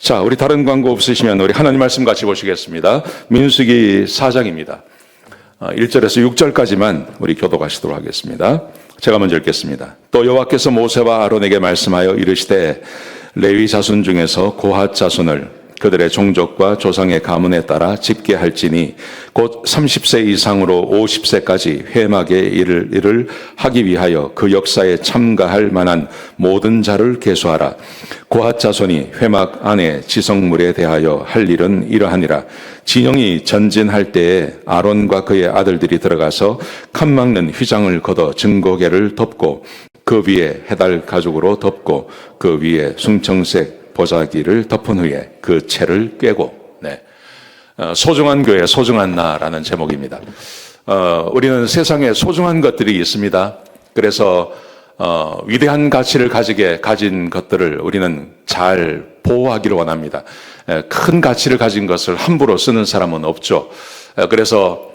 자, 우리 다른 광고 없으시면 우리 하나님 말씀 같이 보시겠습니다. 민수기 4장입니다. 1절에서 6절까지만 우리 교독하시도록 하겠습니다. 제가 먼저 읽겠습니다. 또 여호와께서 모세와 아론에게 말씀하여 이르시되 레위 자손 중에서 고핫 자손을 그들의 종족과 조상의 가문에 따라 집계할지니 곧 30세 이상으로 50세까지 회막의 일을 하기 위하여 그 역사에 참가할 만한 모든 자를 계수하라. 고핫 자손이 회막 안에 지성물에 대하여 할 일은 이러하니라. 진영이 전진할 때에 아론과 그의 아들들이 들어가서 칸 막는 휘장을 걷어 증거계를 덮고 그 위에 해달 가죽으로 덮고 그 위에 숭청색 보자기를 덮은 후에 그 채를 꿰고, 소중한 교회, 소중한 나라는 제목입니다. 우리는 세상에 소중한 것들이 있습니다. 그래서 위대한 가치를 가진 것들을 우리는 잘 보호하기를 원합니다. 큰 가치를 가진 것을 함부로 쓰는 사람은 없죠. 그래서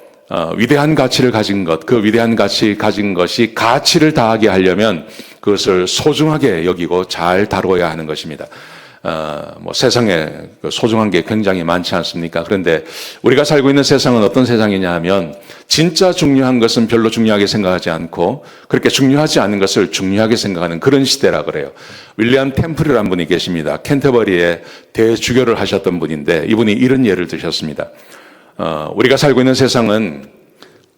위대한 가치를 가진 것, 그 위대한 가치 가진 것이 가치를 다하게 하려면 그것을 소중하게 여기고 잘 다루어야 하는 것입니다. 세상에 소중한 게 굉장히 많지 않습니까? 그런데 우리가 살고 있는 세상은 어떤 세상이냐 하면 진짜 중요한 것은 별로 중요하게 생각하지 않고 그렇게 중요하지 않은 것을 중요하게 생각하는 그런 시대라 그래요. 윌리엄 템플이라는 분이 계십니다. 캔터버리에 대주교를 하셨던 분인데 이분이 이런 예를 드셨습니다. 우리가 살고 있는 세상은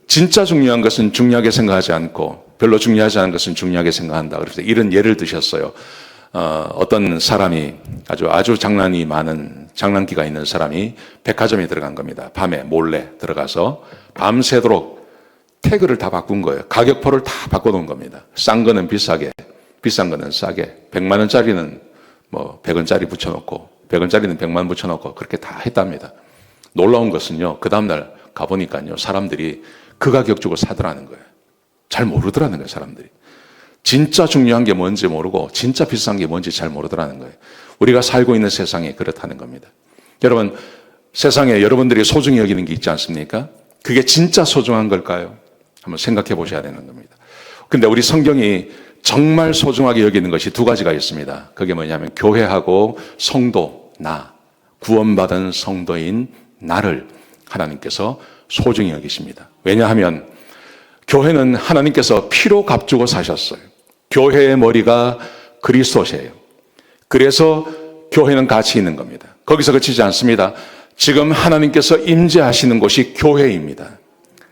진짜 중요한 것은 중요하게 생각하지 않고 별로 중요하지 않은 것은 중요하게 생각한다. 그래서 이런 예를 드셨어요. 어떤 사람이 아주 장난이 많은 장난기가 있는 사람이 백화점에 들어간 겁니다. 밤에 몰래 들어가서 밤새도록 태그를 다 바꾼 거예요. 가격표를 다 바꿔놓은 겁니다. 싼 거는 비싸게, 비싼 거는 싸게, 100만 원짜리는 100원짜리 붙여놓고 100원짜리는 100만 붙여놓고 그렇게 다 했답니다. 놀라운 것은요, 그 다음날 가보니까요, 사람들이 그 가격 주고 사더라는 거예요. 잘 모르더라는 거예요, 사람들이. 진짜 중요한 게 뭔지 모르고 진짜 비싼 게 뭔지 잘 모르더라는 거예요. 우리가 살고 있는 세상이 그렇다는 겁니다. 여러분, 세상에 여러분들이 소중히 여기는 게 있지 않습니까? 그게 진짜 소중한 걸까요? 한번 생각해 보셔야 되는 겁니다. 근데 우리 성경이 정말 소중하게 여기는 것이 두 가지가 있습니다. 그게 뭐냐면 교회하고 성도, 구원받은 성도인 나를 하나님께서 소중히 여기십니다. 왜냐하면 교회는 하나님께서 피로 값주고 사셨어요. 교회의 머리가 그리스도시에요. 그래서 교회는 가치 있는 겁니다. 거기서 그치지 않습니다. 지금 하나님께서 임재하시는 곳이 교회입니다.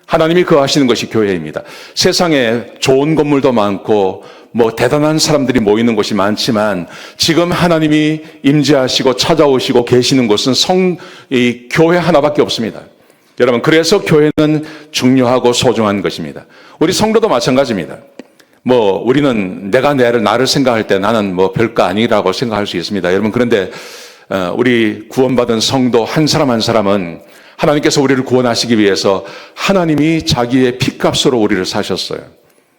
하나님이 거하시는 것이 교회입니다. 세상에 좋은 건물도 많고 대단한 사람들이 모이는 곳이 많지만 지금 하나님이 임재하시고 찾아오시고 계시는 곳은 이 교회 하나밖에 없습니다. 여러분, 그래서 교회는 중요하고 소중한 것입니다. 우리 성도도 마찬가지입니다. 우리는 나를 생각할 때 나는 별거 아니라고 생각할 수 있습니다. 여러분, 그런데 우리 구원받은 성도 한 사람 한 사람은 하나님께서 우리를 구원하시기 위해서 하나님이 자기의 피값으로 우리를 사셨어요.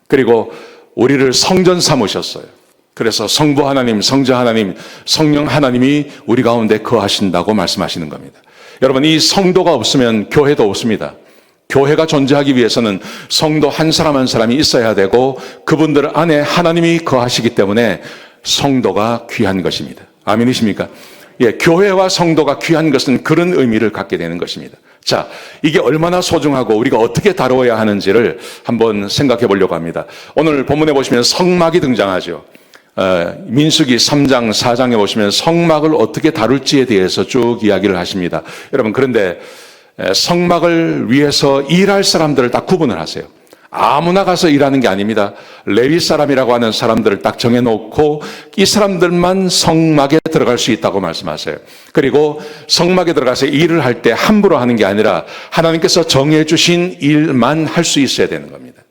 그리고 우리를 성전 삼으셨어요. 그래서 성부 하나님, 성자 하나님, 성령 하나님이 우리 가운데 거하신다고 말씀하시는 겁니다. 여러분, 이 성도가 없으면 교회도 없습니다. 교회가 존재하기 위해서는 성도 한 사람 한 사람이 있어야 되고 그분들 안에 하나님이 거하시기 때문에 성도가 귀한 것입니다. 아멘이십니까? 교회와 성도가 귀한 것은 그런 의미를 갖게 되는 것입니다. 자, 이게 얼마나 소중하고 우리가 어떻게 다루어야 하는지를 한번 생각해 보려고 합니다. 오늘 본문에 보시면 성막이 등장하죠. 민수기 3장, 4장에 보시면 성막을 어떻게 다룰지에 대해서 쭉 이야기를 하십니다. 여러분, 그런데 성막을 위해서 일할 사람들을 딱 구분을 하세요. 아무나 가서 일하는 게 아닙니다. 레위 사람이라고 하는 사람들을 딱 정해놓고 이 사람들만 성막에 들어갈 수 있다고 말씀하세요. 그리고 성막에 들어가서 일을 할 때 함부로 하는 게 아니라 하나님께서 정해주신 일만 할 수 있어야 되는 겁니다.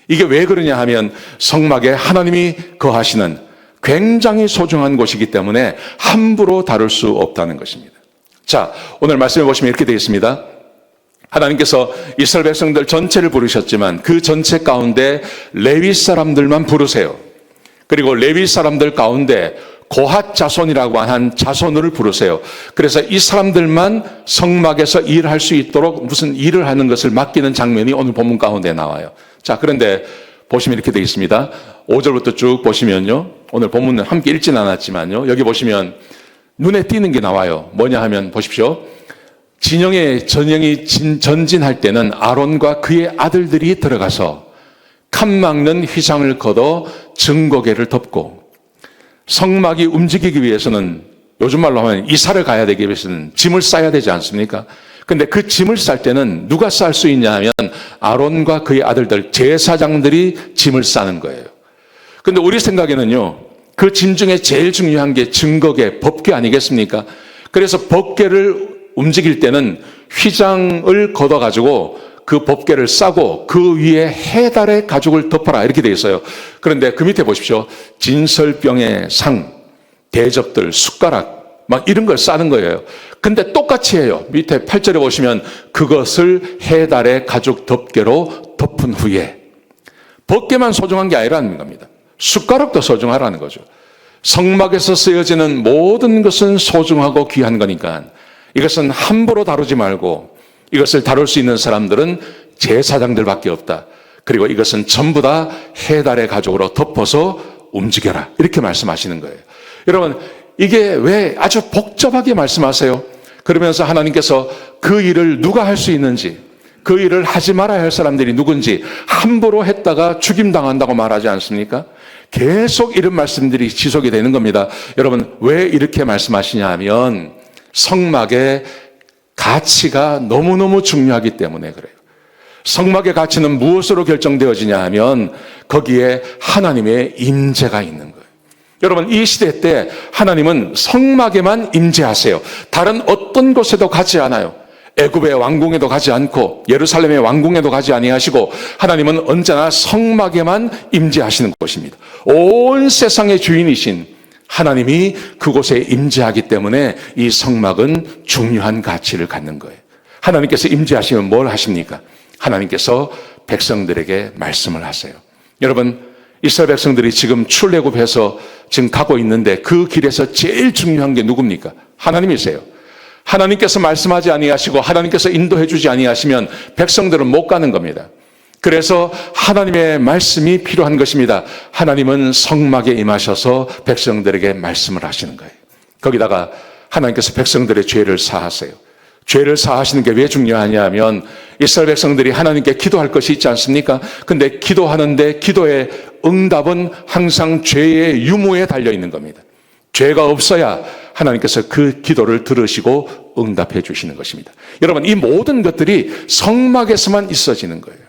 이게 왜 그러냐 하면 성막에 하나님이 거하시는 굉장히 소중한 곳이기 때문에 함부로 다룰 수 없다는 것입니다. 자, 오늘 말씀해 보시면 이렇게 되어 있습니다. 하나님께서 이스라엘 백성들 전체를 부르셨지만 그 전체 가운데 레위 사람들만 부르세요. 그리고 레위 사람들 가운데 고핫 자손이라고 한 자손을 부르세요. 그래서 이 사람들만 성막에서 일할 수 있도록 무슨 일을 하는 것을 맡기는 장면이 오늘 본문 가운데 나와요. 자, 그런데 보시면 이렇게 되어 있습니다. 5절부터 쭉 보시면요. 오늘 본문은 함께 읽진 않았지만요. 여기 보시면 눈에 띄는 게 나와요. 뭐냐 하면 보십시오. 전쟁이 전진할 때는 아론과 그의 아들들이 들어가서 칸막는 휘장을 걷어 증거궤를 덮고, 성막이 움직이기 위해서는 요즘 말로 하면 이사를 가야 되기 위해서는 짐을 싸야 되지 않습니까? 근데 그 짐을 쌀 때는 누가 쌀 수 있냐 하면 아론과 그의 아들들, 제사장들이 짐을 싸는 거예요. 근데 우리 생각에는요, 그 짐 중에 제일 중요한 게 증거궤, 법궤 아니겠습니까? 그래서 법궤를 움직일 때는 휘장을 걷어가지고 그 법궤를 싸고 그 위에 해달의 가죽을 덮어라 이렇게 돼 있어요. 그런데 그 밑에 보십시오. 진설병의 상, 대접들, 숟가락 막 이런 걸 싸는 거예요. 근데 똑같이 해요. 밑에 8절에 보시면 그것을 해달의 가죽 덮개로 덮은 후에, 법궤만 소중한 게 아니라는 겁니다. 숟가락도 소중하라는 거죠. 성막에서 쓰여지는 모든 것은 소중하고 귀한 거니까 이것은 함부로 다루지 말고, 이것을 다룰 수 있는 사람들은 제사장들밖에 없다. 그리고 이것은 전부 다 해달의 가죽으로 덮어서 움직여라. 이렇게 말씀하시는 거예요. 여러분, 이게 왜 아주 복잡하게 말씀하세요? 그러면서 하나님께서 그 일을 누가 할 수 있는지, 그 일을 하지 말아야 할 사람들이 누군지 함부로 했다가 죽임당한다고 말하지 않습니까? 계속 이런 말씀들이 지속이 되는 겁니다. 여러분, 왜 이렇게 말씀하시냐 하면 성막의 가치가 너무너무 중요하기 때문에 그래요. 성막의 가치는 무엇으로 결정되어지냐 하면 거기에 하나님의 임재가 있는 거예요. 여러분, 이 시대 때 하나님은 성막에만 임재하세요. 다른 어떤 곳에도 가지 않아요. 애굽의 왕궁에도 가지 않고 예루살렘의 왕궁에도 가지 아니하시고 하나님은 언제나 성막에만 임재하시는 곳입니다. 온 세상의 주인이신 하나님이 그곳에 임재하기 때문에 이 성막은 중요한 가치를 갖는 거예요. 하나님께서 임재하시면 뭘 하십니까? 하나님께서 백성들에게 말씀을 하세요. 여러분, 이스라엘 백성들이 지금 출애굽해서 지금 가고 있는데 그 길에서 제일 중요한 게 누굽니까? 하나님이세요. 하나님께서 말씀하지 아니하시고 하나님께서 인도해 주지 아니하시면 백성들은 못 가는 겁니다. 그래서 하나님의 말씀이 필요한 것입니다. 하나님은 성막에 임하셔서 백성들에게 말씀을 하시는 거예요. 거기다가 하나님께서 백성들의 죄를 사하세요. 죄를 사하시는 게 왜 중요하냐 하면 이스라엘 백성들이 하나님께 기도할 것이 있지 않습니까? 근데 기도하는데 기도의 응답은 항상 죄의 유무에 달려 있는 겁니다. 죄가 없어야 하나님께서 그 기도를 들으시고 응답해 주시는 것입니다. 여러분, 이 모든 것들이 성막에서만 있어지는 거예요.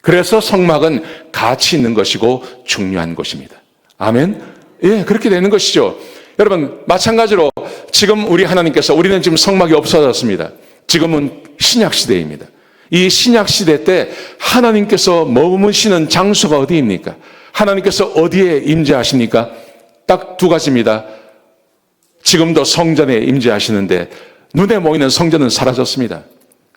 그래서 성막은 가치 있는 것이고 중요한 것입니다. 아멘? 예, 그렇게 되는 것이죠. 여러분, 마찬가지로 지금 우리는 지금 성막이 없어졌습니다. 지금은 신약시대입니다. 이 신약시대 때 하나님께서 머무시는 장소가 어디입니까? 하나님께서 어디에 임재하십니까? 딱 두 가지입니다. 지금도 성전에 임재하시는데 눈에 보이는 성전은 사라졌습니다.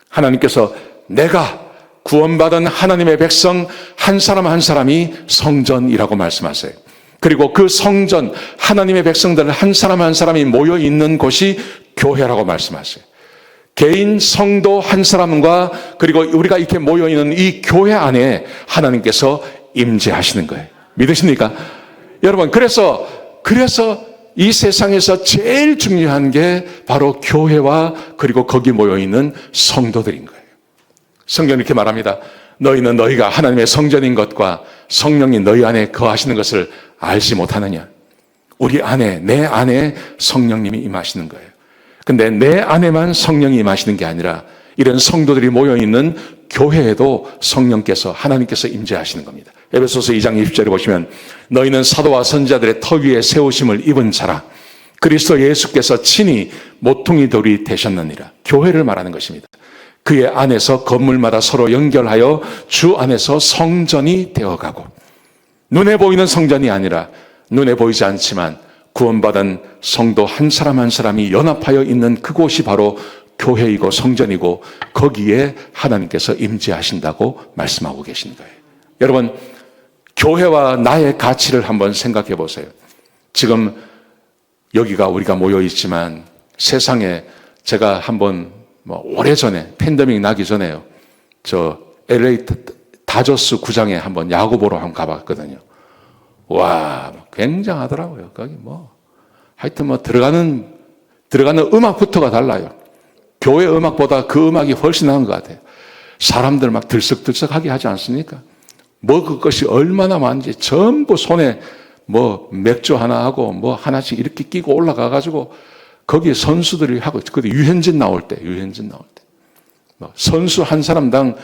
하나님께서 내가 구원받은 하나님의 백성 한 사람 한 사람이 성전이라고 말씀하세요. 그리고 그 성전, 하나님의 백성들 한 사람 한 사람이 모여 있는 곳이 교회라고 말씀하세요. 개인 성도 한 사람과 그리고 우리가 이렇게 모여 있는 이 교회 안에 하나님께서 임재하시는 거예요. 믿으십니까? 여러분, 그래서 이 세상에서 제일 중요한 게 바로 교회와 그리고 거기 모여 있는 성도들인 거예요. 성경이 이렇게 말합니다. 너희는 너희가 하나님의 성전인 것과 성령이 너희 안에 거하시는 것을 알지 못하느냐. 우리 안에, 내 안에 성령님이 임하시는 거예요. 근데 내 안에만 성령이 임하시는 게 아니라 이런 성도들이 모여있는 교회에도 성령께서, 하나님께서 임재하시는 겁니다. 에베소서 2장 20절에 보시면 너희는 사도와 선지자들의 터 위에 세우심을 입은 자라. 그리스도 예수께서 친히 모퉁이 돌이 되셨느니라. 교회를 말하는 것입니다. 그의 안에서 건물마다 서로 연결하여 주 안에서 성전이 되어가고, 눈에 보이는 성전이 아니라 눈에 보이지 않지만 구원받은 성도 한 사람 한 사람이 연합하여 있는 그곳이 바로 교회이고 성전이고 거기에 하나님께서 임재하신다고 말씀하고 계신 거예요. 여러분, 교회와 나의 가치를 한번 생각해 보세요. 지금 여기가 우리가 모여 있지만 세상에 제가 한번 오래전에 팬데믹 나기 전에요. 저 LA 다저스 구장에 한번 야구 보러 한번 가봤거든요. 와, 굉장하더라고요. 거기 하여튼 들어가는 들어가는 음악부터가 달라요. 교회 음악보다 그 음악이 훨씬 나은 것 같아요. 사람들 막 들썩들썩하게 하지 않습니까? 먹을 것이 얼마나 많은지 전부 손에 뭐 맥주 하나 하고 뭐 하나씩 이렇게 끼고 올라가가지고 거기에 선수들이 하고, 그때 유현진 나올 때. 선수 한 사람당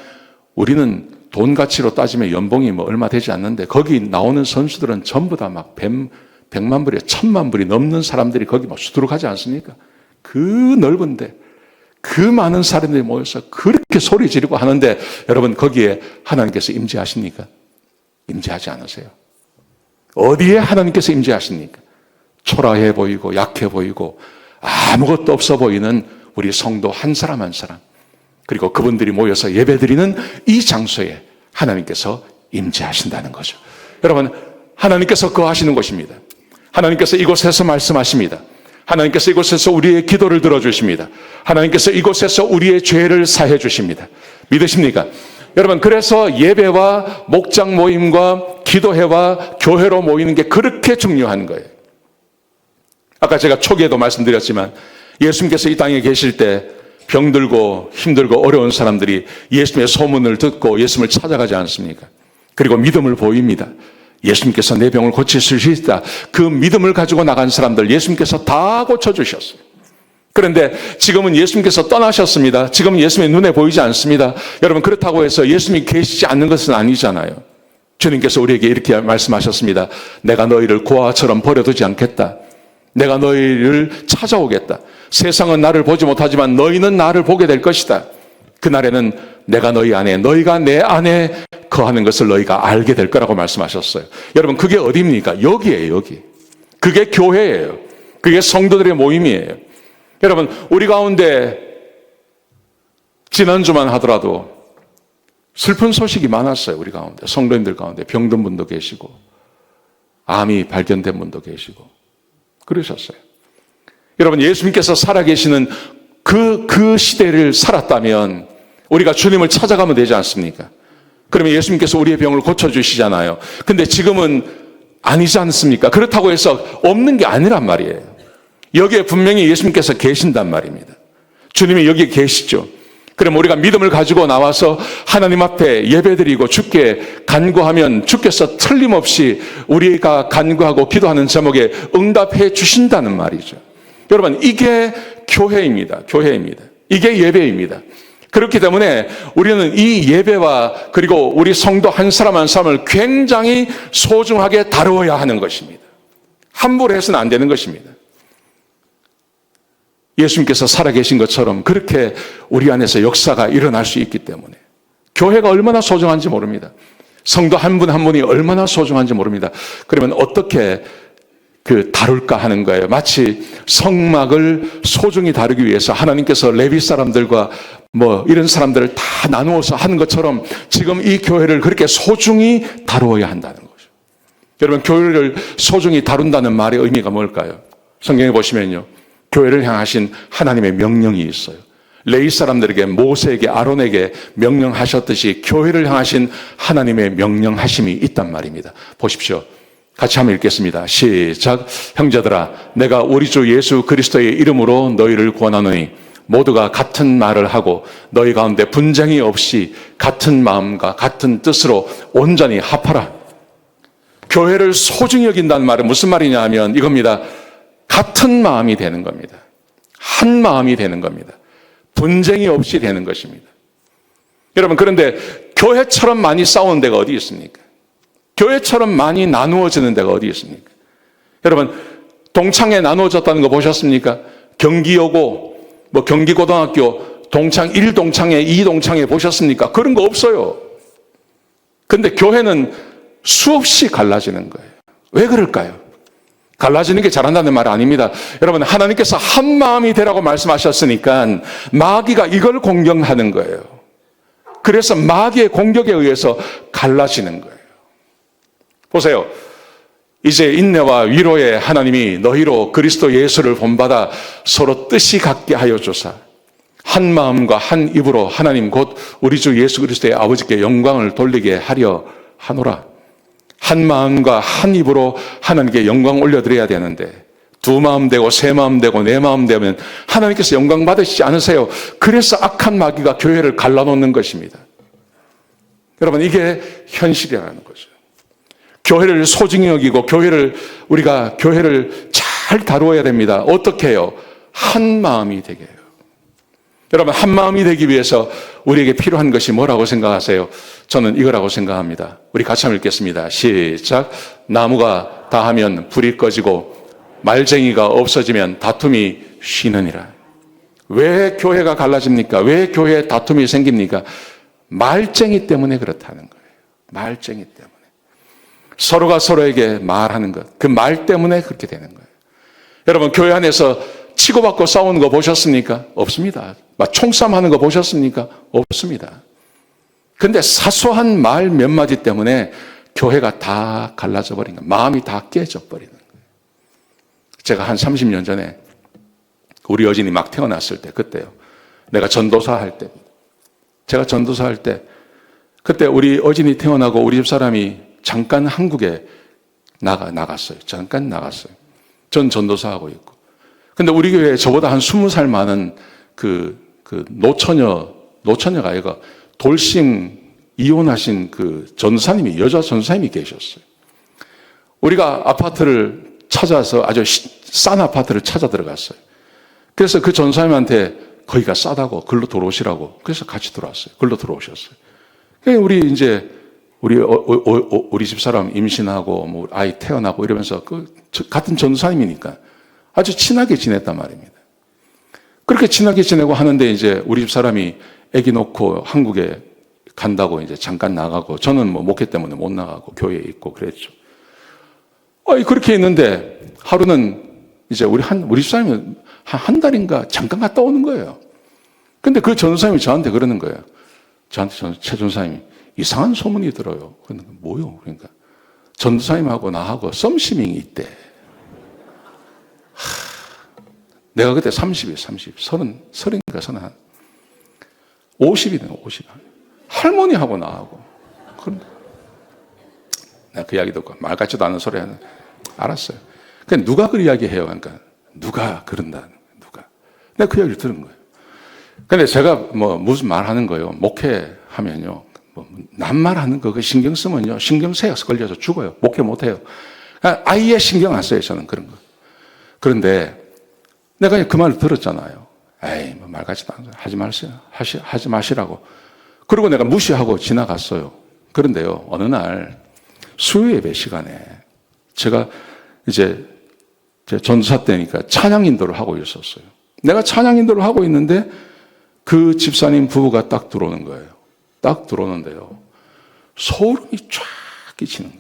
우리는 돈 가치로 따지면 연봉이 뭐 얼마 되지 않는데 거기 나오는 선수들은 전부 다 막 100만 불에 1000만 불이 넘는 사람들이 거기 막 수두룩하지 않습니까? 그 넓은데 그 많은 사람들이 모여서 그렇게 소리 지르고 하는데 여러분 거기에 하나님께서 임재하십니까? 임재하지 않으세요. 어디에 하나님께서 임재하십니까? 초라해 보이고 약해 보이고 아무것도 없어 보이는 우리 성도 한 사람 한 사람, 그리고 그분들이 모여서 예배드리는 이 장소에 하나님께서 임재하신다는 거죠. 여러분, 하나님께서 거하시는 곳입니다. 하나님께서 이곳에서 말씀하십니다. 하나님께서 이곳에서 우리의 기도를 들어주십니다. 하나님께서 이곳에서 우리의 죄를 사해 주십니다. 믿으십니까? 여러분, 그래서 예배와 목장 모임과 기도회와 교회로 모이는 게 그렇게 중요한 거예요. 아까 제가 초기에도 말씀드렸지만 예수님께서 이 땅에 계실 때 병들고 힘들고 어려운 사람들이 예수님의 소문을 듣고 예수님을 찾아가지 않습니까? 그리고 믿음을 보입니다. 예수님께서 내 병을 고치실 수 있다. 그 믿음을 가지고 나간 사람들 예수님께서 다 고쳐주셨어요. 그런데 지금은 예수님께서 떠나셨습니다. 지금은 예수님의 눈에 보이지 않습니다. 여러분, 그렇다고 해서 예수님이 계시지 않는 것은 아니잖아요. 주님께서 우리에게 이렇게 말씀하셨습니다. 내가 너희를 고아처럼 버려두지 않겠다. 내가 너희를 찾아오겠다. 세상은 나를 보지 못하지만 너희는 나를 보게 될 것이다. 그날에는 내가 너희 안에, 너희가 내 안에 거하는 것을 너희가 알게 될 거라고 말씀하셨어요. 여러분, 그게 어디입니까? 여기예요, 여기. 그게 교회예요. 그게 성도들의 모임이에요. 여러분, 우리 가운데 지난주만 하더라도 슬픈 소식이 많았어요. 우리 가운데, 성도님들 가운데 병든 분도 계시고 암이 발견된 분도 계시고 그러셨어요. 여러분, 예수님께서 살아계시는 그 시대를 살았다면 우리가 주님을 찾아가면 되지 않습니까? 그러면 예수님께서 우리의 병을 고쳐주시잖아요. 근데 지금은 아니지 않습니까? 그렇다고 해서 없는 게 아니란 말이에요. 여기에 분명히 예수님께서 계신단 말입니다. 주님이 여기에 계시죠. 그럼 우리가 믿음을 가지고 나와서 하나님 앞에 예배드리고 주께 간구하면 주께서 틀림없이 우리가 간구하고 기도하는 제목에 응답해 주신다는 말이죠. 여러분, 이게 교회입니다. 교회입니다. 이게 예배입니다. 그렇기 때문에 우리는 이 예배와 그리고 우리 성도 한 사람 한 사람을 굉장히 소중하게 다루어야 하는 것입니다. 함부로 해서는 안 되는 것입니다. 예수님께서 살아계신 것처럼 그렇게 우리 안에서 역사가 일어날 수 있기 때문에 교회가 얼마나 소중한지 모릅니다. 성도 한 분 한 분이 얼마나 소중한지 모릅니다. 그러면 어떻게 다룰까 하는 거예요. 마치 성막을 소중히 다루기 위해서 하나님께서 레위 사람들과 이런 사람들을 다 나누어서 하는 것처럼 지금 이 교회를 그렇게 소중히 다루어야 한다는 거죠. 여러분, 교회를 소중히 다룬다는 말의 의미가 뭘까요? 성경에 보시면요, 교회를 향하신 하나님의 명령이 있어요. 레위 사람들에게, 모세에게, 아론에게 명령하셨듯이 교회를 향하신 하나님의 명령하심이 있단 말입니다. 보십시오. 같이 한번 읽겠습니다. 시작. 형제들아, 내가 우리 주 예수 그리스도의 이름으로 너희를 권하노니 모두가 같은 말을 하고 너희 가운데 분쟁이 없이 같은 마음과 같은 뜻으로 온전히 합하라. 교회를 소중히 여긴다는 말은 무슨 말이냐 하면 이겁니다. 같은 마음이 되는 겁니다. 한 마음이 되는 겁니다. 분쟁이 없이 되는 것입니다. 여러분, 그런데 교회처럼 많이 싸우는 데가 어디 있습니까? 교회처럼 많이 나누어지는 데가 어디 있습니까? 여러분, 동창회 나누어졌다는 거 보셨습니까? 경기여고, 경기고등학교, 동창 1동창회, 2동창회 보셨습니까? 그런 거 없어요. 근데 교회는 수없이 갈라지는 거예요. 왜 그럴까요? 갈라지는 게 잘한다는 말 아닙니다. 여러분, 하나님께서 한 마음이 되라고 말씀하셨으니까 마귀가 이걸 공격하는 거예요. 그래서 마귀의 공격에 의해서 갈라지는 거예요. 보세요. 이제 인내와 위로의 하나님이 너희로 그리스도 예수를 본받아 서로 뜻이 같게 하여 주사 한 마음과 한 입으로 하나님 곧 우리 주 예수 그리스도의 아버지께 영광을 돌리게 하려 하노라. 한 마음과 한 입으로 하나님께 영광 올려드려야 되는데 두 마음 되고 세 마음 되고 네 마음 되면 하나님께서 영광 받으시지 않으세요? 그래서 악한 마귀가 교회를 갈라놓는 것입니다. 여러분, 이게 현실이라는 거죠. 교회를 소중히 여기고 우리가 교회를 잘 다루어야 됩니다. 어떻게 해요? 한 마음이 되게 해요. 여러분, 한 마음이 되기 위해서 우리에게 필요한 것이 뭐라고 생각하세요? 저는 이거라고 생각합니다. 우리 같이 한번 읽겠습니다. 시작. 나무가 다하면 불이 꺼지고 말쟁이가 없어지면 다툼이 쉬느니라. 왜 교회가 갈라집니까? 왜 교회에 다툼이 생깁니까? 말쟁이 때문에 그렇다는 거예요. 말쟁이 때문에. 서로가 서로에게 말하는 것. 그 말 때문에 그렇게 되는 거예요. 여러분, 교회 안에서 치고받고 싸우는 거 보셨습니까? 없습니다. 총싸움 하는 거 보셨습니까? 없습니다. 근데 사소한 말 몇 마디 때문에 교회가 다 갈라져 버린 거예요. 마음이 다 깨져 버리는 거예요. 제가 한 30년 전에 우리 여진이 막 태어났을 때, 그때요. 내가 전도사 할 때, 제가 전도사 할 때, 그때 우리 어진이 태어나고 우리 집 사람이 잠깐 한국에 나갔어요. 잠깐 나갔어요. 전 전도사하고 있고. 근데 우리 교회에 저보다 한 20살 많은 그 노처녀가 아이가 돌싱 이혼하신 그 전사님이, 여자 전사님이 계셨어요. 우리가 아파트를 찾아서 아주 싼 아파트를 찾아 들어갔어요. 그래서 그 전사님한테 거기가 싸다고 글로 들어오시라고. 그래서 같이 들어왔어요. 글로 들어오셨어요. 우리 집 사람 임신하고 뭐 아이 태어나고 이러면서 같은 전사님이니까 아주 친하게 지냈단 말입니다. 그렇게 친하게 지내고 하는데 이제 우리 집 사람이 아기 놓고 한국에 간다고 이제 잠깐 나가고, 저는 뭐 목회 때문에 못 나가고 교회에 있고 그랬죠. 그렇게 있는데 하루는 이제 우리 집 사람이 한 달인가 잠깐 갔다 오는 거예요. 근데 그 전사님이 저한테 그러는 거예요. 저한테 최 전사님이 이상한 소문이 들어요. 그러니까 뭐요? 그러니까 전사님하고 나하고 썸시밍이 있대. 내가 그때 30인가 50이네, 50. 할머니하고 나하고. 내가 그 이야기 듣고 말 같지도 않은 소리 하는, 알았어요. 그냥 누가 그 이야기 해요? 그러니까 누가 그런다, 누가. 내가 그 이야기를 들은 거예요. 근데 제가 무슨 말 하는 거예요. 목회하면요. 남말하는 거 신경 쓰면요. 신경쇠가 걸려서 죽어요. 목회 못 해요. 아예 신경 안 써요, 저는 그런 거. 그런데 내가 그 말을 들었잖아요. 에이, 말 같지도 않아요. 하지 마시라고. 그리고 내가 무시하고 지나갔어요. 그런데요, 어느 날 수요 예배 시간에 제가 이제 전도사 때니까 찬양 인도를 하고 있었어요. 내가 찬양 인도를 하고 있는데 그 집사님 부부가 딱 들어오는 거예요. 딱 들어오는데요, 소름이 쫙 끼치는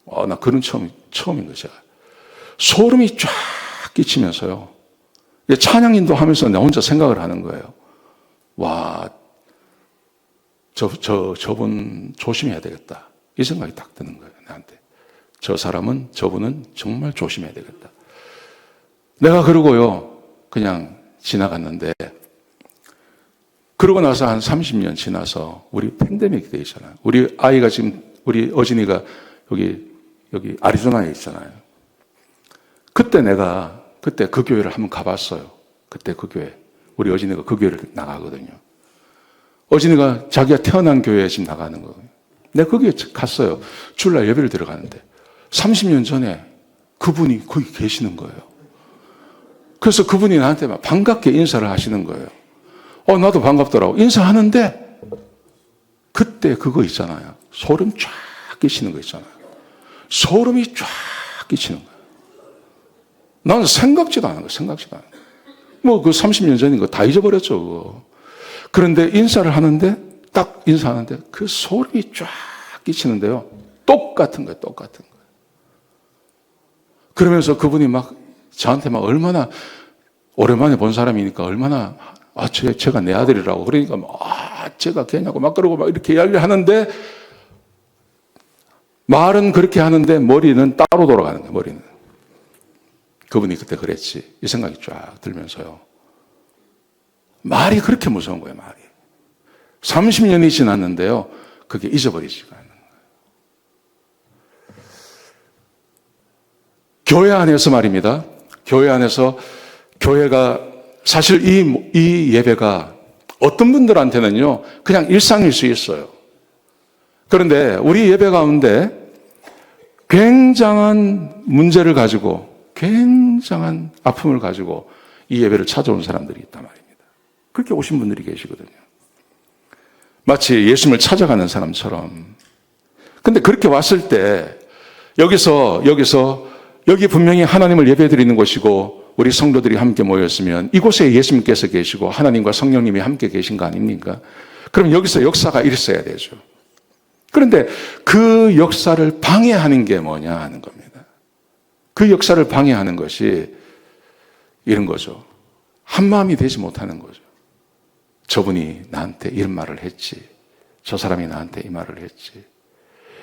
거예요. 나 그런 처음인 거죠. 소름이 쫙 끼치면서요, 찬양 인도하면서 내 혼자 생각을 하는 거예요. 와, 저분 조심해야 되겠다. 이 생각이 딱 드는 거예요, 나한테. 저분은 정말 조심해야 되겠다. 내가 그러고요, 그냥 지나갔는데, 그러고 나서 한 30년 지나서 우리 팬데믹 때 있잖아요. 우리 아이가 지금, 우리 어진이가 여기 아리조나에 있잖아요. 그때 그 교회를 한번 가봤어요. 그때 그 교회. 우리 어진이가 그 교회를 나가거든요. 어진이가 자기가 태어난 교회에 지금 나가는 거예요. 내가 거기에 갔어요. 주일날 예배를 들어가는데 30년 전에 그분이 거기 계시는 거예요. 그래서 그분이 나한테 막 반갑게 인사를 하시는 거예요. 나도 반갑더라고. 인사하는데 그때 그거 있잖아요. 소름 쫙 끼치는 거 있잖아요. 소름이 쫙 끼치는 거예요. 나는 생각지도 않은 거예요. 그 30년 전인 거 다 잊어버렸죠, 그거. 그런데 인사를 하는데, 딱 인사하는데, 그 소름이 쫙 끼치는데요. 똑같은 거예요. 그러면서 그분이 저한테 얼마나, 오랜만에 본 사람이니까 얼마나, 제가 내 아들이라고. 그러니까 제가 걔냐고 그러고 이렇게 이야기를 하는데, 말은 그렇게 하는데, 머리는 따로 돌아가는 거예요, 머리는. 그분이 그때 그랬지. 이 생각이 쫙 들면서요. 말이 그렇게 무서운 거예요, 말이. 30년이 지났는데요, 그게 잊어버리지가 않는 거예요. 교회 안에서 말입니다. 교회 안에서 교회가 사실 이 예배가 어떤 분들한테는요, 그냥 일상일 수 있어요. 그런데 우리 예배 가운데 굉장한 문제를 가지고, 굉장한 아픔을 가지고 이 예배를 찾아온 사람들이 있단 말입니다. 그렇게 오신 분들이 계시거든요. 마치 예수님을 찾아가는 사람처럼. 근데 그렇게 왔을 때 여기 분명히 하나님을 예배드리는 곳이고 우리 성도들이 함께 모였으면 이곳에 예수님께서 계시고 하나님과 성령님이 함께 계신 거 아닙니까? 그럼 여기서 역사가 있어야 되죠. 그런데 그 역사를 방해하는 게 뭐냐 하는 겁니다. 그 역사를 방해하는 것이 이런 거죠. 한마음이 되지 못하는 거죠. 저분이 나한테 이런 말을 했지. 저 사람이 나한테 이 말을 했지.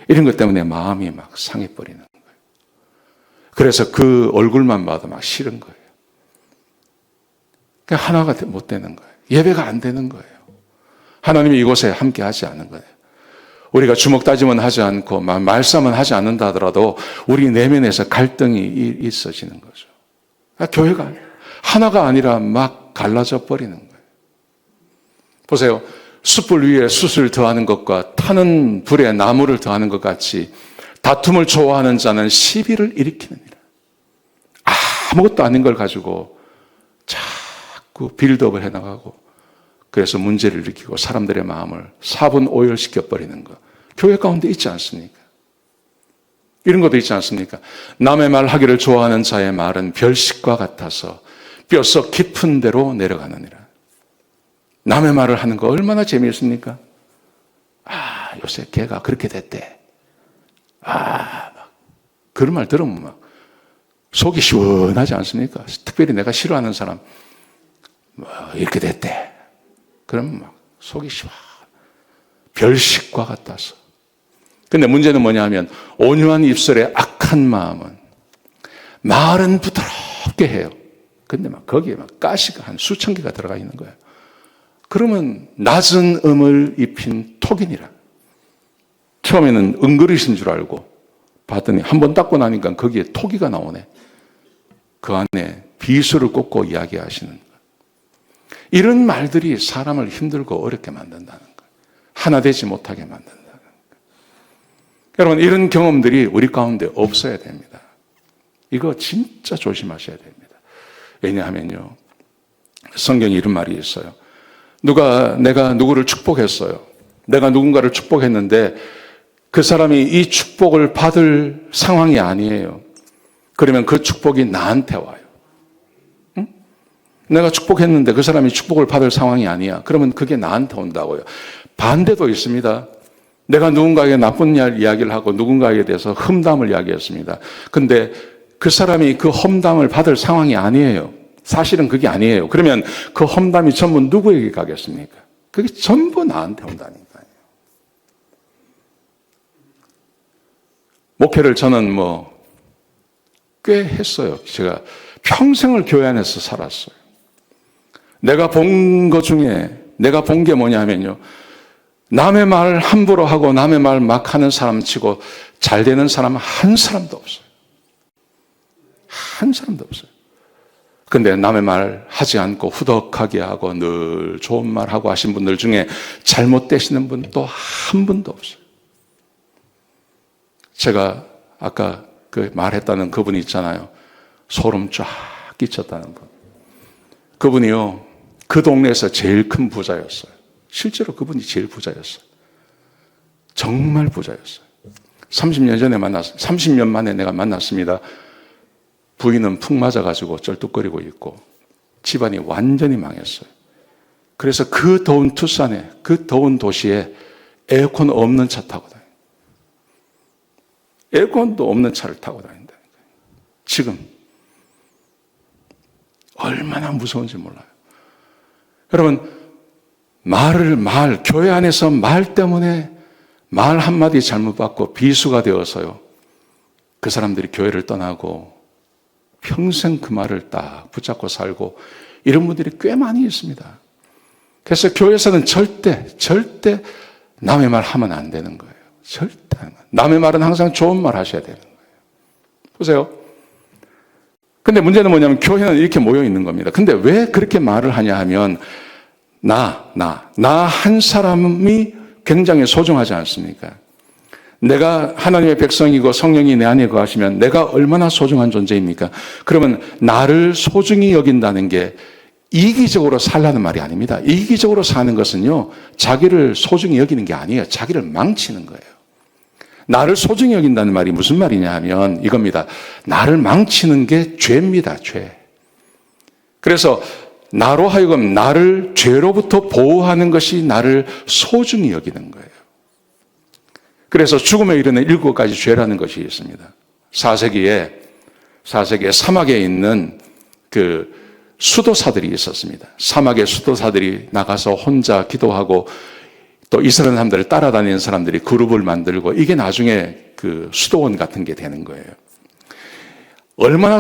이런 것 때문에 마음이 막 상해버리는 거예요. 그래서 그 얼굴만 봐도 막 싫은 거예요. 그러니까 하나가 못 되는 거예요. 예배가 안 되는 거예요. 하나님이 이곳에 함께 하지 않는 거예요. 우리가 주먹 다짐은 하지 않고 말싸움은 하지 않는다 하더라도 우리 내면에서 갈등이 있어지는 거죠. 그러니까 교회가 하나가 아니라 막 갈라져 버리는 거예요. 보세요. 숯불 위에 숯을 더하는 것과 타는 불에 나무를 더하는 것 같이 다툼을 좋아하는 자는 시비를 일으키느니라. 아무것도 아닌 걸 가지고 자꾸 빌드업을 해나가고 그래서 문제를 일으키고 사람들의 마음을 사분오열시켜버리는 것. 교회 가운데 있지 않습니까? 이런 것도 있지 않습니까? 남의 말 하기를 좋아하는 자의 말은 별식과 같아서 뼛속 깊은 데로 내려가느니라. 남의 말을 하는 거 얼마나 재미있습니까? 요새 걔가 그렇게 됐대. 막 그런 말 들으면 막 속이 시원하지 않습니까? 특별히 내가 싫어하는 사람 이렇게 됐대. 그러면 막 속이 시원. 별식과 같아서. 근데 문제는 뭐냐 하면 온유한 입술의 악한 마음은 말은 부드럽게 해요. 근데 막 거기에 막 가시가 한 수천 개가 들어가 있는 거예요. 그러면 낮은 음을 입힌 톡이니라. 처음에는 은그릇인 줄 알고 봤더니 한 번 닦고 나니까 거기에 토기가 나오네. 그 안에 비수를 꽂고 이야기하시는 거예요. 이런 말들이 사람을 힘들고 어렵게 만든다는 거예요. 하나 되지 못하게 만든다는 거예요. 여러분, 이런 경험들이 우리 가운데 없어야 됩니다. 이거 진짜 조심하셔야 됩니다. 왜냐하면요, 성경에 이런 말이 있어요. 내가 누구를 축복했어요. 내가 누군가를 축복했는데 그 사람이 이 축복을 받을 상황이 아니에요. 그러면 그 축복이 나한테 와요. 응? 내가 축복했는데 그 사람이 축복을 받을 상황이 아니야. 그러면 그게 나한테 온다고요. 반대도 있습니다. 내가 누군가에게 나쁜 이야기를 하고 누군가에게 대해서 험담을 이야기했습니다. 근데 그 사람이 그 험담을 받을 상황이 아니에요. 사실은 그게 아니에요. 그러면 그 험담이 전부 누구에게 가겠습니까? 그게 전부 나한테 온다니까요. 목회를 저는 꽤 했어요. 제가 평생을 교회 안에서 살았어요. 내가 본 게 뭐냐면요. 남의 말 함부로 하고 남의 말 막 하는 사람 치고 잘 되는 사람 한 사람도 없어요. 한 사람도 없어요. 근데 남의 말 하지 않고 후덕하게 하고 늘 좋은 말 하고 하신 분들 중에 잘못되시는 분 또 한 분도 없어요. 제가 아까 그 말했다는 그분이 있잖아요. 소름 쫙 끼쳤다는 분. 그분이요, 그 동네에서 제일 큰 부자였어요. 실제로 그분이 제일 부자였어요. 정말 부자였어요. 30년 만에 내가 만났습니다. 부인은 푹 맞아가지고 쩔뚝거리고 있고 집안이 완전히 망했어요. 그래서 그 더운 투싼에, 그 더운 도시에 에어컨 없는 차 타고 다녀요. 에어컨도 없는 차를 타고 다닌다니까요. 지금 얼마나 무서운지 몰라요. 여러분, 교회 안에서 말 때문에 말 한마디 잘못 받고 비수가 되어서요. 그 사람들이 교회를 떠나고 평생 그 말을 딱 붙잡고 살고 이런 분들이 꽤 많이 있습니다. 그래서 교회에서는 절대 남의 말 하면 안 되는 거예요. 절대. 남의 말은 항상 좋은 말 하셔야 되는 거예요. 보세요. 근데 문제는 뭐냐면 교회는 이렇게 모여 있는 겁니다. 근데 왜 그렇게 말을 하냐 하면 나 한 사람이 굉장히 소중하지 않습니까? 내가 하나님의 백성이고 성령이 내 안에 거하시면 내가 얼마나 소중한 존재입니까? 그러면 나를 소중히 여긴다는 게 이기적으로 살라는 말이 아닙니다. 이기적으로 사는 것은요, 자기를 소중히 여기는 게 아니에요. 자기를 망치는 거예요. 나를 소중히 여긴다는 말이 무슨 말이냐 하면 이겁니다. 나를 망치는 게 죄입니다. 죄. 그래서 나로 하여금 나를 죄로부터 보호하는 것이 나를 소중히 여기는 거예요. 그래서 죽음에 이르는 7가지 죄라는 것이 있습니다. 4세기에 사막에 있는 그 수도사들이 있었습니다. 사막의 수도사들이 나가서 혼자 기도하고 또 이스라엘 사람들을 따라다니는 사람들이 그룹을 만들고 이게 나중에 그 수도원 같은 게 되는 거예요. 얼마나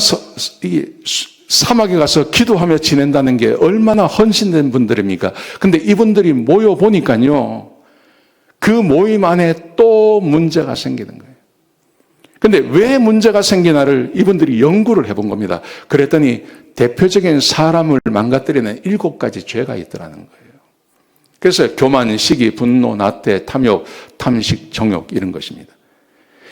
사막에 가서 기도하며 지낸다는 게 얼마나 헌신된 분들입니까? 근데 이분들이 모여 보니까요, 그 모임 안에 또 문제가 생기는 거예요. 근데 왜 문제가 생기나를 이분들이 연구를 해본 겁니다. 그랬더니 대표적인 사람을 망가뜨리는 7가지 죄가 있더라는 거예요. 그래서 교만, 시기, 분노, 나태, 탐욕, 탐식, 정욕 이런 것입니다.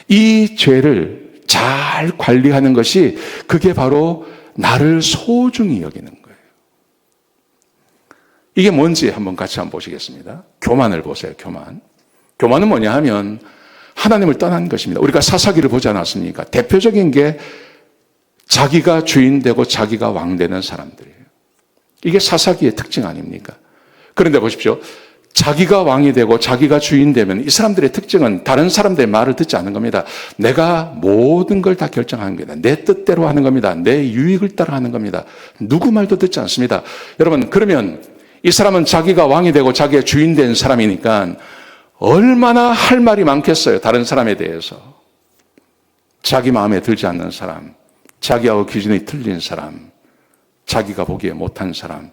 이 죄를 잘 관리하는 것이 그게 바로 나를 소중히 여기는 거예요. 이게 뭔지 한번 같이 한번 보시겠습니다. 교만을 보세요. 교만은 뭐냐 하면 하나님을 떠난 것입니다. 우리가 사사기를 보지 않았습니까? 대표적인 게 자기가 주인 되고 자기가 왕 되는 사람들이에요. 이게 사사기의 특징 아닙니까? 그런데 보십시오. 자기가 왕이 되고 자기가 주인 되면 이 사람들의 특징은 다른 사람들의 말을 듣지 않는 겁니다. 내가 모든 걸 다 결정하는 겁니다. 내 뜻대로 하는 겁니다. 내 유익을 따라 하는 겁니다. 누구 말도 듣지 않습니다. 여러분, 그러면 이 사람은 자기가 왕이 되고 자기가 주인 된 사람이니까 얼마나 할 말이 많겠어요. 다른 사람에 대해서. 자기 마음에 들지 않는 사람, 자기하고 기준이 틀린 사람, 자기가 보기에 못한 사람,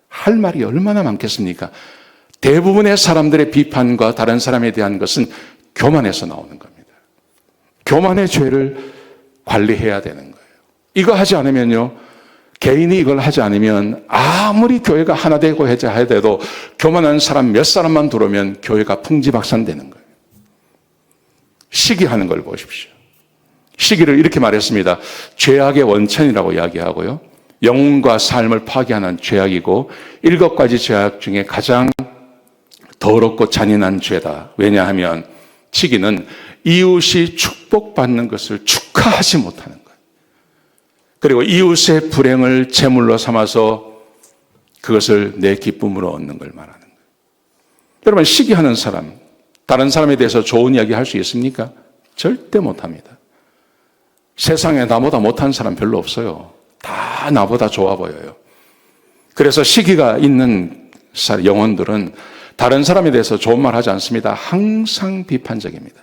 할 말이 얼마나 많겠습니까? 대부분의 사람들의 비판과 다른 사람에 대한 것은 교만에서 나오는 겁니다. 교만의 죄를 관리해야 되는 거예요. 이거 하지 않으면요, 개인이 이걸 하지 않으면 아무리 교회가 하나 되고 해도 교만한 사람 몇 사람만 들어오면 교회가 풍지박산되는 거예요. 시기하는 걸 보십시오. 시기를 이렇게 말했습니다. 죄악의 원천이라고 이야기하고요. 영혼과 삶을 파괴하는 죄악이고 7가지 죄악 중에 가장 더럽고 잔인한 죄다. 왜냐하면 시기는 이웃이 축복받는 것을 축하하지 못하는 거예요. 그리고 이웃의 불행을 제물로 삼아서 그것을 내 기쁨으로 얻는 걸 말하는 거예요. 여러분, 시기하는 사람, 다른 사람에 대해서 좋은 이야기 할 수 있습니까? 절대 못합니다. 세상에 나보다 못한 사람 별로 없어요. 다 나보다 좋아 보여요. 그래서 시기가 있는 영혼들은 다른 사람에 대해서 좋은 말 하지 않습니다. 항상 비판적입니다.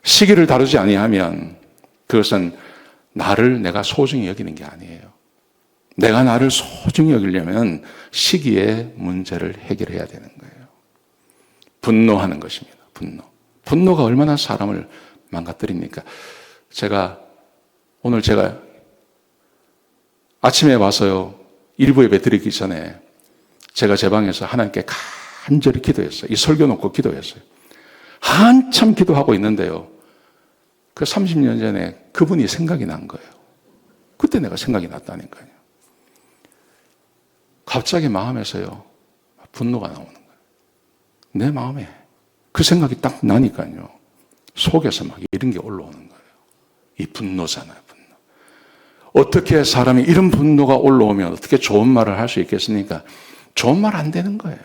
시기를 다루지 아니하면 그것은 나를 내가 소중히 여기는 게 아니에요. 내가 나를 소중히 여기려면 시기의 문제를 해결해야 되는 거예요. 분노하는 것입니다. 분노가 얼마나 사람을 망가뜨립니까? 오늘 제가 아침에 와서요, 일부 예배 드리기 전에 제가 제 방에서 하나님께 간절히 기도했어요. 이 설교 놓고 기도했어요. 한참 기도하고 있는데요, 그 30년 전에 그분이 생각이 난 거예요. 그때 내가 생각이 났다니까요. 갑자기 마음에서요, 분노가 나오는 거예요. 내 마음에 그 생각이 딱 나니까요, 속에서 막 이런 게 올라오는 거예요. 이 분노잖아요, 분노. 어떻게 사람이 이런 분노가 올라오면 어떻게 좋은 말을 할 수 있겠습니까? 좋은 말 안 되는 거예요.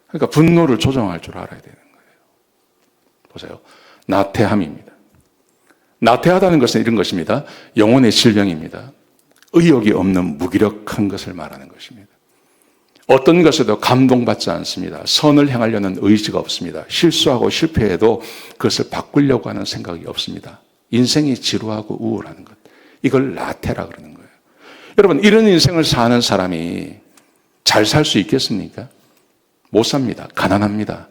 그러니까 분노를 조정할 줄 알아야 되는 거예요. 보세요. 나태함입니다. 나태하다는 것은 이런 것입니다. 영혼의 질병입니다. 의욕이 없는 무기력한 것을 말하는 것입니다. 어떤 것에도 감동받지 않습니다. 선을 행하려는 의지가 없습니다. 실수하고 실패해도 그것을 바꾸려고 하는 생각이 없습니다. 인생이 지루하고 우울한 것. 이걸 나태라 그러는 거예요. 여러분, 이런 인생을 사는 사람이 잘 살 수 있겠습니까? 못 삽니다. 가난합니다.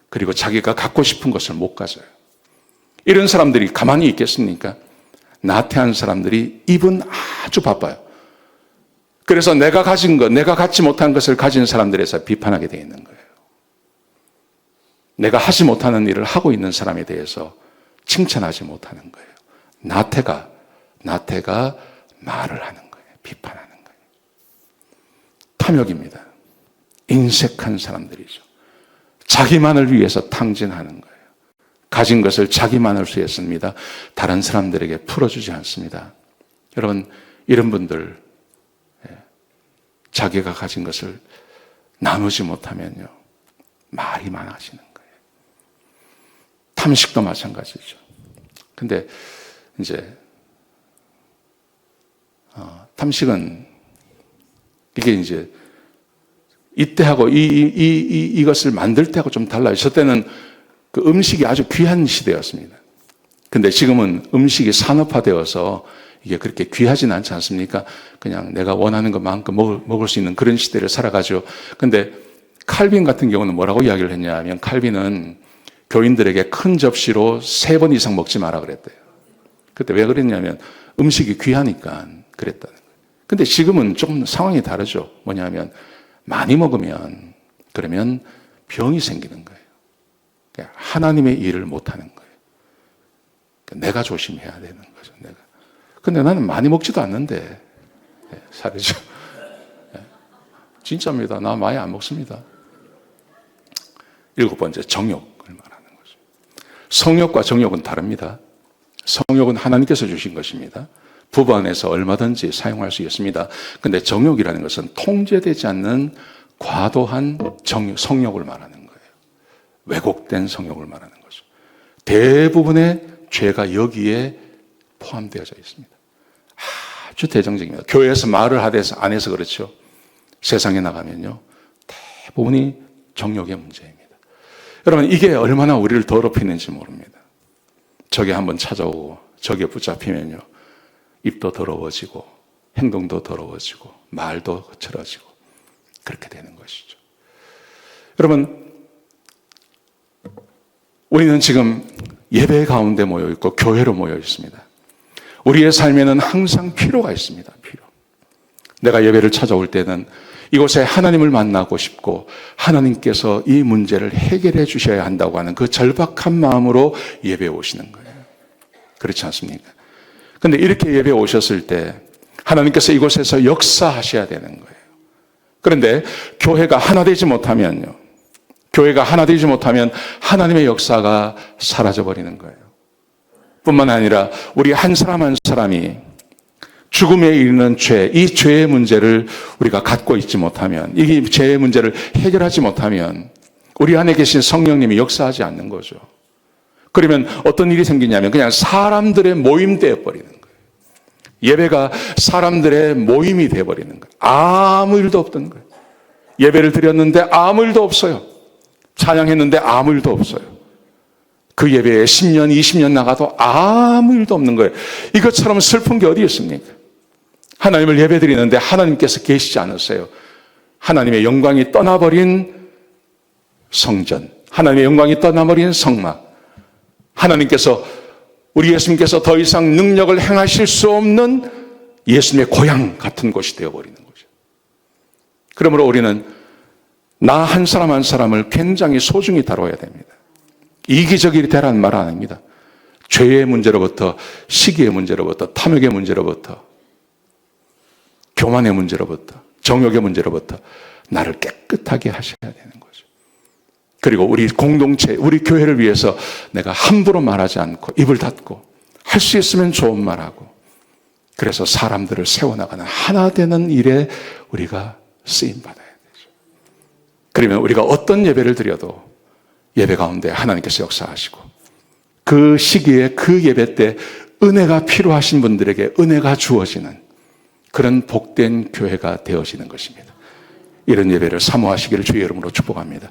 그리고 자기가 갖고 싶은 것을 못 가져요. 이런 사람들이 가만히 있겠습니까? 나태한 사람들이 입은 아주 바빠요. 그래서 내가 가진 것, 내가 갖지 못한 것을 가진 사람들에서 비판하게 되어 있는 거예요. 내가 하지 못하는 일을 하고 있는 사람에 대해서 칭찬하지 못하는 거예요. 나태가 말을 하는 거예요. 비판하는 거예요. 탐욕입니다. 인색한 사람들이죠. 자기만을 위해서 탕진하는 거예요. 가진 것을 자기만을 위해 씁니다. 다른 사람들에게 풀어주지 않습니다. 여러분, 이런 분들 자기가 가진 것을 나누지 못하면요, 말이 많아지는 거예요. 탐식도 마찬가지죠. 근데 이제 탐식은 이게 이제 이때하고 이것을 만들 때하고 좀 달라요. 저 때는 그 음식이 아주 귀한 시대였습니다. 근데 지금은 음식이 산업화되어서 이게 그렇게 귀하진 않지 않습니까? 그냥 내가 원하는 것만큼 먹을 수 있는 그런 시대를 살아가죠. 근데 칼빈 같은 경우는 뭐라고 이야기를 했냐면, 칼빈은 교인들에게 큰 접시로 3번 이상 먹지 마라 그랬대요. 그때 왜 그랬냐면 음식이 귀하니까 그랬다는 거예요. 근데 지금은 좀 상황이 다르죠. 뭐냐면 많이 먹으면 그러면 병이 생기는 거예요. 하나님의 일을 못하는 거예요. 내가 조심해야 되는 거죠. 내가. 근데 나는 많이 먹지도 않는데 살이죠. 진짜입니다. 나 많이 안 먹습니다. 7번째, 정욕을 말하는 거죠. 성욕과 정욕은 다릅니다. 성욕은 하나님께서 주신 것입니다. 부부 안에서 얼마든지 사용할 수 있습니다. 근데 정욕이라는 것은 통제되지 않는 과도한 성욕을 말하는 거예요. 왜곡된 성욕을 말하는 거죠. 대부분의 죄가 여기에 포함되어져 있습니다. 아주 대정적입니다. 교회에서 말을 안 해서 그렇죠. 세상에 나가면요, 대부분이 정욕의 문제입니다. 여러분, 이게 얼마나 우리를 더럽히는지 모릅니다. 저게 한번 찾아오고 저게 붙잡히면요, 입도 더러워지고 행동도 더러워지고 말도 거칠어지고 그렇게 되는 것이죠. 여러분, 우리는 지금 예배 가운데 모여 있고 교회로 모여 있습니다. 우리의 삶에는 항상 필요가 있습니다. 필요. 내가 예배를 찾아올 때는 이곳에 하나님을 만나고 싶고 하나님께서 이 문제를 해결해 주셔야 한다고 하는 그 절박한 마음으로 예배에 오시는 거예요. 그렇지 않습니까? 근데 이렇게 예배에 오셨을 때 하나님께서 이곳에서 역사하셔야 되는 거예요. 그런데 교회가 하나 되지 못하면요, 교회가 하나 되지 못하면 하나님의 역사가 사라져버리는 거예요. 뿐만 아니라 우리 한 사람 한 사람이 죽음에 이르는 죄, 이 죄의 문제를 우리가 갖고 있지 못하면, 이 죄의 문제를 해결하지 못하면 우리 안에 계신 성령님이 역사하지 않는 거죠. 그러면 어떤 일이 생기냐면 그냥 사람들의 모임 되어버리는 거예요. 예배가 사람들의 모임이 되어버리는 거예요. 아무 일도 없던 거예요. 예배를 드렸는데 아무 일도 없어요. 찬양했는데 아무 일도 없어요. 그 예배에 10년, 20년 나가도 아무 일도 없는 거예요. 이것처럼 슬픈 게 어디 있습니까? 하나님을 예배드리는데 하나님께서 계시지 않으세요. 하나님의 영광이 떠나버린 성전, 하나님의 영광이 떠나버린 성막, 하나님께서, 우리 예수님께서 더 이상 능력을 행하실 수 없는 예수님의 고향 같은 곳이 되어버리는 거죠. 그러므로 우리는 나 한 사람 한 사람을 굉장히 소중히 다뤄야 됩니다. 이기적이 되라는 말 아닙니다. 죄의 문제로부터, 시기의 문제로부터, 탐욕의 문제로부터, 교만의 문제로부터, 정욕의 문제로부터 나를 깨끗하게 하셔야 되는 거죠. 그리고 우리 공동체, 우리 교회를 위해서 내가 함부로 말하지 않고 입을 닫고 할 수 있으면 좋은 말하고, 그래서 사람들을 세워나가는 하나 되는 일에 우리가 쓰임받아야 되죠. 그러면 우리가 어떤 예배를 드려도 예배 가운데 하나님께서 역사하시고, 그 시기에 그 예배 때 은혜가 필요하신 분들에게 은혜가 주어지는 그런 복된 교회가 되어지는 것입니다. 이런 예배를 사모하시기를 주의 이름으로 축복합니다.